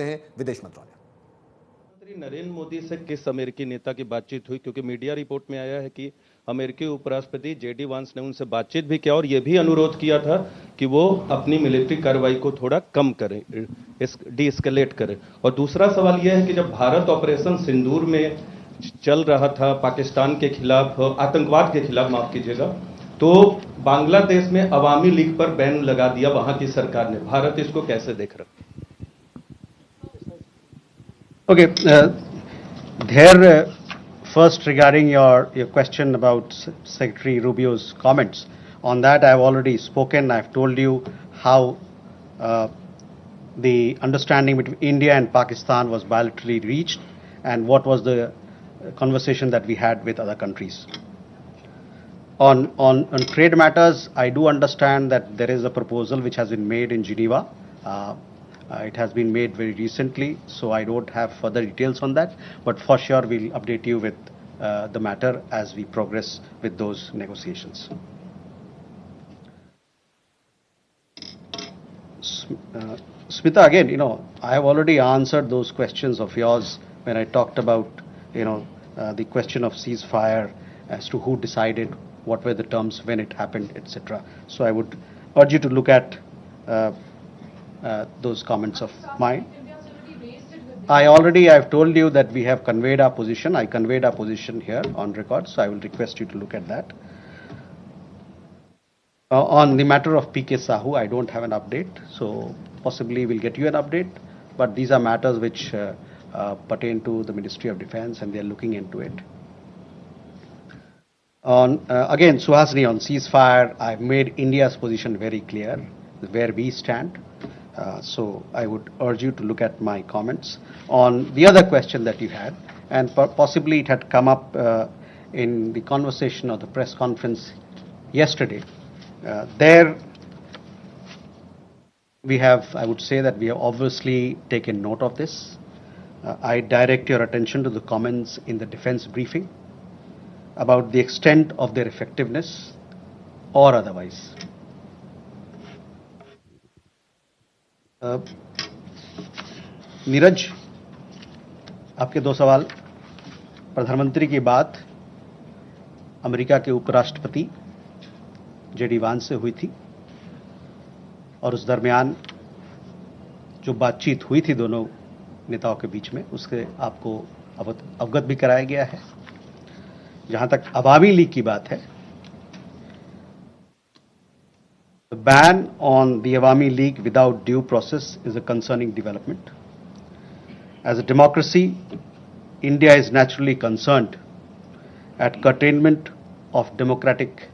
हैं विदेश मंत्रालय। प्रधानमंत्री नरेंद्र मोदी से किस अमेरिकी नेता की बातचीत हुई, क्योंकि मीडिया रिपोर्ट में आया है कि अमेरिकी उपराष्ट्रपति जेडी वांस ने उनसे बातचीत भी किया और यह भी अनुरोध किया था कि वो अपनी मिलिट्री कार्रवाई को थोड़ा कम करें, डीएस्केलेट करें। और दूसरा सवाल यह है कि जब भारत ऑपरेशन सिंदूर में चल रहा था पाकिस्तान के खिलाफ, आतंकवाद के खिलाफ माफ कीजिएगा, तो बांग्लादेश में अवामी लीग पर बैन लगा दिया वहां की सरकार ने। भारत इसको कैसे देख रहा है? Okay, there first regarding your question about Secretary Rubio's comments. On that, I've already spoken. I've told you how the understanding between India and Pakistan was bilaterally reached, and what was the conversation that we had with other countries. On trade matters, I do understand that there is a proposal which has been made in Geneva. It has been made very recently, so I don't have further details on that, but for sure we'll update you with the matter as we progress with those negotiations. Smita, again, I have already answered those questions of yours when I talked about, the question of ceasefire as to who decided, what were the terms, when it happened, etc. So I would urge you to look at those comments of mine. I've told you that we have conveyed our position. I conveyed our position here on record, so I will request you to look at that. On the matter of PK Sahu, I don't have an update, so possibly we'll get you an update, but these are matters which pertain to the Ministry of Defense and they are looking into it. Again, Suhasini, on ceasefire, I've made India's position very clear, where we stand. So I would urge you to look at my comments. On the other question that you had, and possibly it had come up in the conversation or the press conference yesterday, there we have, I would say that we have obviously taken note of this. I direct your attention to the comments in the defense briefing about the extent of their effectiveness or otherwise. Neeraj, आपके दो सवाल। प्रधानमंत्री की बात America के उपराष्ट्रपति JD वांस से हुई थी और उस दरमियान जो बातचीत हुई थी दोनों नेताओं के बीच में, उसके आपको अवगत भी कराया गया है। जहां तक अवामी लीग की बात है, the ban on the Awami League without due process is a concerning development. As a democracy, India is naturally concerned at curtailment of democratic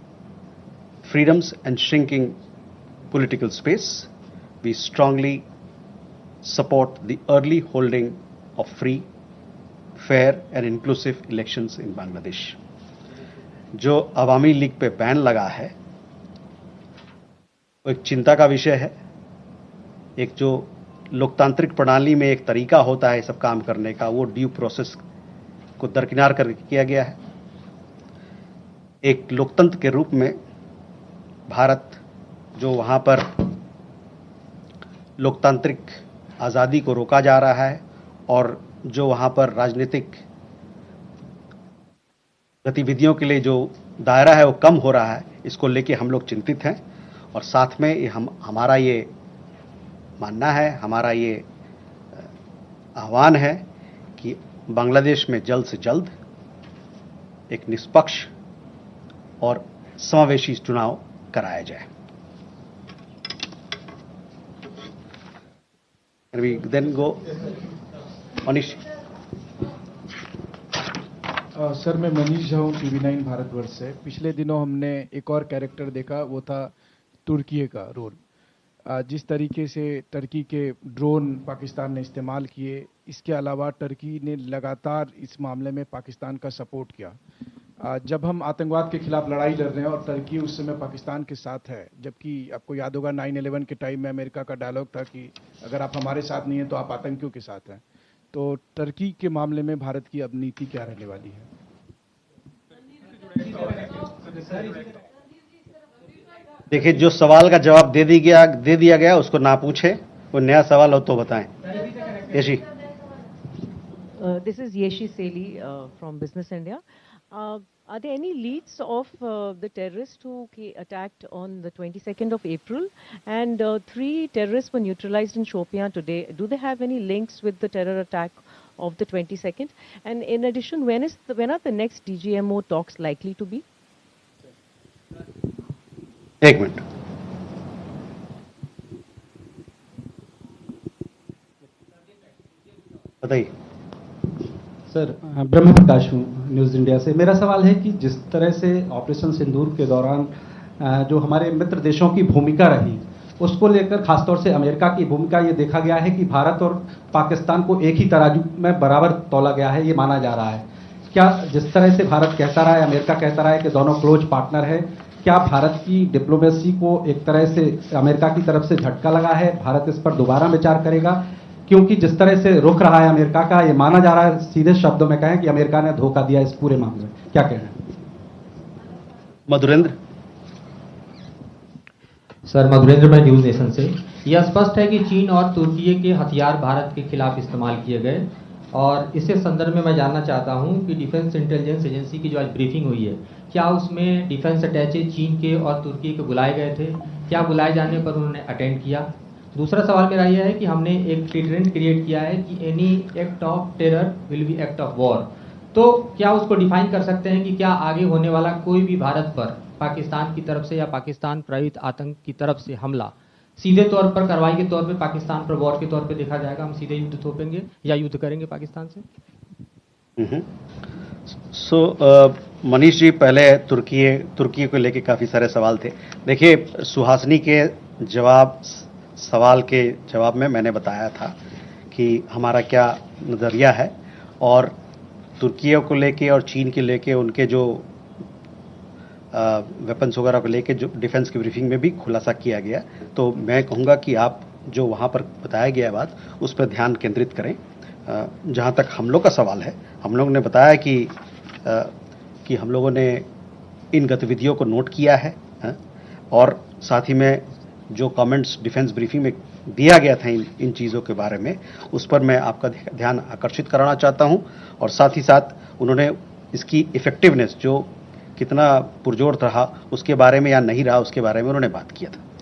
freedoms and shrinking political space. We strongly support the early holding of free, fair and inclusive elections in Bangladesh. जो अवामी league पे ban लगा है वो एक चिंता का विषय है। एक जो लोकतांत्रिक प्रणाली में एक तरीका होता है सब काम करने का, वो ड्यू प्रोसेस को दरकिनार करके किया गया है। एक लोकतंत्र के रूप में भारत जो वहां पर लोकतांत्रिक आज़ादी को रोका जा रहा है और जो वहां पर राजनीतिक गतिविधियों के लिए जो दायरा है वो कम हो रहा है, इसको लेके हम लोग चिंतित हैं। और साथ में हमारा ये मानना है, हमारा ये आह्वान है कि बांग्लादेश में जल्द से जल्द एक निष्पक्ष और समावेशी चुनाव कराया जाए। And we then go Manish. Sir, मैं मनीष झा हूँ, TV9 भारतवर्ष से। पिछले दिनों हमने एक और कैरेक्टर देखा, वो था तुर्की का रोल। जिस तरीके से टर्की के ड्रोन पाकिस्तान ने इस्तेमाल किए, इसके अलावा टर्की ने लगातार इस मामले में पाकिस्तान का सपोर्ट किया। जब हम आतंकवाद के खिलाफ लड़ाई लड़ रहे हैं और टर्की उस समय पाकिस्तान के साथ है, जबकि आपको याद होगा 9/11 के टाइम में अमेरिका का डायलॉग था कि अगर आप हमारे साथ नहीं हैं तो आप आतंकियों के साथ हैं। तो टर्की के मामले में भारत की अब नीति क्या रहने वाली है? देखिए, जो सवाल का जवाब दे दिया गया उसको ना पूछे, वो नया सवाल हो तो बताएं। Yeshi This is Yeshi Seli from Business India. Are there any leads of the terrorists who attacked on the 22nd of April? And 3 terrorists were neutralized in Shopian today. Do they have any links with the terror attack of the 22nd? And in addition, when are the next DGMO talks likely to be? 1 minute. बताइए sir, ब्रह्म प्रकाश हूँ news India से। मेरा सवाल है कि जिस तरह से ऑपरेशन सिंदूर के दौरान जो हमारे मित्र देशों की भूमिका रही, उसको लेकर खासतौर से अमेरिका की भूमिका ये देखा गया है कि भारत और पाकिस्तान को एक ही तराजू में बराबर तौला गया है, ये माना जा रहा है। क्या जिस तरह से भारत कहता रहा है, अमेरिका कहता रहा है कि दोनों क्लोज पार्टनर है, क्या भारत की डिप्लोमेसी को एक तरह से अमेरिका की तरफ से झटका लगा है? भारत इस पर दोबारा विचार करेगा? क्योंकि जिस तरह से रुख रहा है अमेरिका का, ये माना जा रहा है, सीधे शब्दों में कहें कि अमेरिका ने धोखा दिया इस पूरे मामले में, क्या कहना है? मधुरेंद्र। सर, मधुरेंद्र, मैं न्यूज नेशन से। यह स्पष्ट है कि चीन और तुर्की के हथियार भारत के खिलाफ इस्तेमाल किए गए, और इसी संदर्भ में मैं जानना चाहता हूं कि डिफेंस इंटेलिजेंस एजेंसी की जो आज ब्रीफिंग हुई है, क्या उसमें डिफेंस अटैचे चीन के और तुर्की के बुलाए गए थे? क्या बुलाए जाने पर उन्होंने अटेंड किया? दूसरा सवाल मेरा यह है कि हमने एक ट्रेंड क्रिएट किया है कि any act of terror will be act of war, तो क्या उसको डिफाइन कर सकते हैं कि क्या आगे होने वाला कोई भी भारत पर पाकिस्तान की तरफ से या पाकिस्तान प्रेरित आतंक की तरफ से हमला सीधे तौर पर कार्रवाई के तौर पे पाकिस्तान पर वॉर के तौर पे देखा जाएगा? हम सीधे युद्ध थोपेंगे या युद्ध करेंगे पाकिस्तान से? मनीष जी, पहले तुर्की को लेके काफ़ी सारे सवाल थे। देखिए, सुहासिनी के सवाल के जवाब में मैंने बताया था कि हमारा क्या नज़रिया है, और तुर्की को लेके और चीन के लेके उनके जो वेपन्स वगैरह को लेके जो डिफेंस की ब्रीफिंग में भी खुलासा किया गया। तो मैं कहूँगा कि आप जो वहाँ पर बताया गया बात, उस पर ध्यान केंद्रित करें। जहाँ तक हम लोग का सवाल है, हम लोग ने बताया कि हम लोगों ने इन गतिविधियों को नोट किया है, और साथ ही में जो कमेंट्स डिफेंस ब्रीफिंग में दिया गया था इन चीज़ों के बारे में, उस पर मैं आपका ध्यान आकर्षित कराना चाहता हूं। और साथ ही साथ उन्होंने इसकी इफेक्टिवनेस जो कितना पुरजोर रहा उसके बारे में या नहीं रहा उसके बारे में उन्होंने बात किया था।